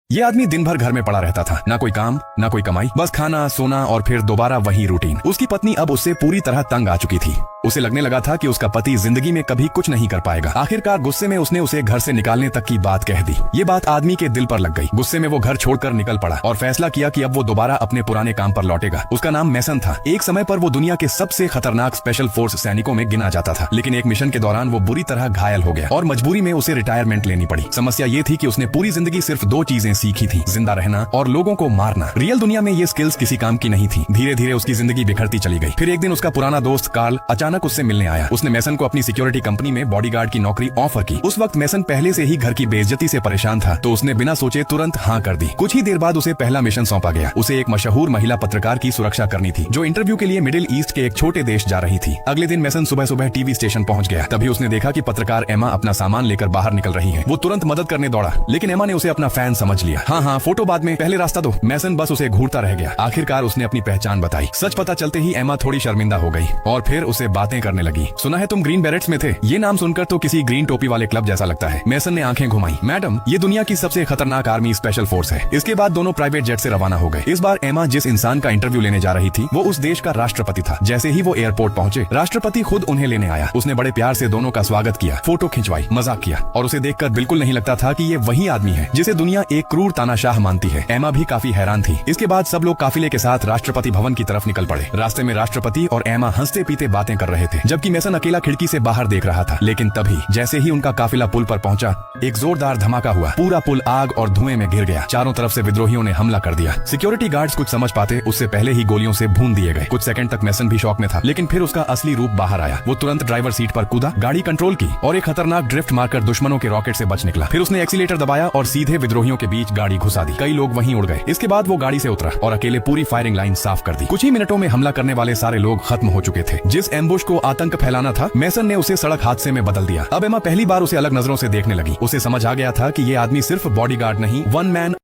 ये आदमी दिन भर घर में पड़ा रहता था, ना कोई काम ना कोई कमाई, बस खाना सोना और फिर दोबारा वही रूटीन। उसकी पत्नी अब उससे पूरी तरह तंग आ चुकी थी। उसे लगने लगा था कि उसका पति जिंदगी में कभी कुछ नहीं कर पाएगा। आखिरकार गुस्से में उसने उसे घर से निकालने तक की बात कह दी। ये बात आदमी के दिल पर लग गई। गुस्से में वो घर छोड़कर निकल पड़ा और फैसला किया कि अब वो दोबारा अपने पुराने काम पर लौटेगा। उसका नाम मैसन था। एक समय पर वो दुनिया के सबसे खतरनाक स्पेशल फोर्स सैनिकों में गिना जाता था, लेकिन एक मिशन के दौरान वो बुरी तरह घायल हो गया और मजबूरी में उसे रिटायरमेंट लेनी पड़ी। समस्या ये थी कि उसने पूरी जिंदगी सिर्फ दो चीजें सीखी थी, जिंदा रहना और लोगों को मारना। रियल दुनिया में ये स्किल्स किसी काम की नहीं थी। धीरे धीरे उसकी जिंदगी बिखरती चली गई। फिर एक दिन उसका पुराना दोस्त कार्ल अचानक उससे मिलने आया। उसने मैसन को अपनी सिक्योरिटी कंपनी में बॉडीगार्ड की नौकरी ऑफर की। उस वक्त मैसन पहले से ही घर की बेइज्जती से परेशान था, तो उसने बिना सोचे तुरंत हाँ कर दी। कुछ ही देर बाद उसे पहला मिशन सौंपा गया। उसे एक मशहूर महिला पत्रकार की सुरक्षा करनी थी, जो इंटरव्यू के लिए मिडिल ईस्ट के एक छोटे देश जा रही थी। अगले दिन मैसन सुबह सुबह टीवी स्टेशन पहुंच गया। तभी उसने देखा कि पत्रकार एमा अपना सामान लेकर बाहर निकल रही है। वो तुरंत मदद करने दौड़ा, लेकिन एमा ने उसे अपना फैन समझ लिया। हाँ, फोटो बाद में, पहले रास्ता दो। मैसन बस उसे घूरता रह गया। आखिरकार उसने अपनी पहचान बताई। सच पता चलते ही एमा थोड़ी शर्मिंदा हो गई और फिर उसे बातें करने लगी। सुना है तुम ग्रीन बैरेट्स में थे। ये नाम सुनकर तो किसी ग्रीन टोपी वाले क्लब जैसा लगता है। मैसन ने आंखें घुमाई। मैडम, ये दुनिया की सबसे खतरनाक आर्मी स्पेशल फोर्स है। इसके बाद दोनों प्राइवेट जेट से रवाना हो गए। इस बार एमा जिस इंसान का इंटरव्यू लेने जा रही थी, वो उस देश का राष्ट्रपति था। जैसे ही वो एयरपोर्ट पहुंचे, राष्ट्रपति खुद उन्हें लेने आया। उसने बड़े प्यार से दोनों का स्वागत किया, फोटो खिंचवाई, मजाक किया और उसे देखकर बिल्कुल नहीं लगता था कि ये वही आदमी है जिसे दुनिया एक क्रूर तानाशाह मानती है। एमा भी काफी हैरान थी। इसके बाद सब लोग काफिले के साथ राष्ट्रपति भवन की तरफ निकल पड़े। रास्ते में राष्ट्रपति और एमा हंसते पीते बातें कर रहे थे, जबकि मैसन अकेला खिड़की से बाहर देख रहा था। लेकिन तभी जैसे ही उनका काफिला पुल पर पहुंचा, एक जोरदार धमाका हुआ। पूरा पुल आग और धुएं में घिर गया। चारों तरफ से विद्रोहियों ने हमला कर दिया। सिक्योरिटी गार्ड्स कुछ समझ पाते उससे पहले ही गोलियों से भून दिए गए। कुछ सेकंड तक मैसन भी शॉक में था, लेकिन फिर उसका असली रूप बाहर आया। वो तुरंत ड्राइवर सीट पर कूदा, गाड़ी कंट्रोल की और एक खतरनाक ड्रिफ्ट मारकर दुश्मनों के रॉकेट से बच निकला। फिर उसने एक्सीलेटर दबाया और सीधे विद्रोहियों के बीच गाड़ी घुसा दी। कई लोग वहीं उड़ गए। इसके बाद वो गाड़ी से उतरा और अकेले पूरी फायरिंग लाइन साफ कर दी। कुछ ही मिनटों में हमला करने वाले सारे लोग खत्म हो चुके थे। जिस एम्बुश को आतंक फैलाना था, मैसन ने उसे सड़क हादसे में बदल दिया। अब एमा पहली बार उसे अलग नजरों से देखने लगी। उसे समझ आ गया था कि ये आदमी सिर्फ बॉडीगार्ड नहीं, वन मैन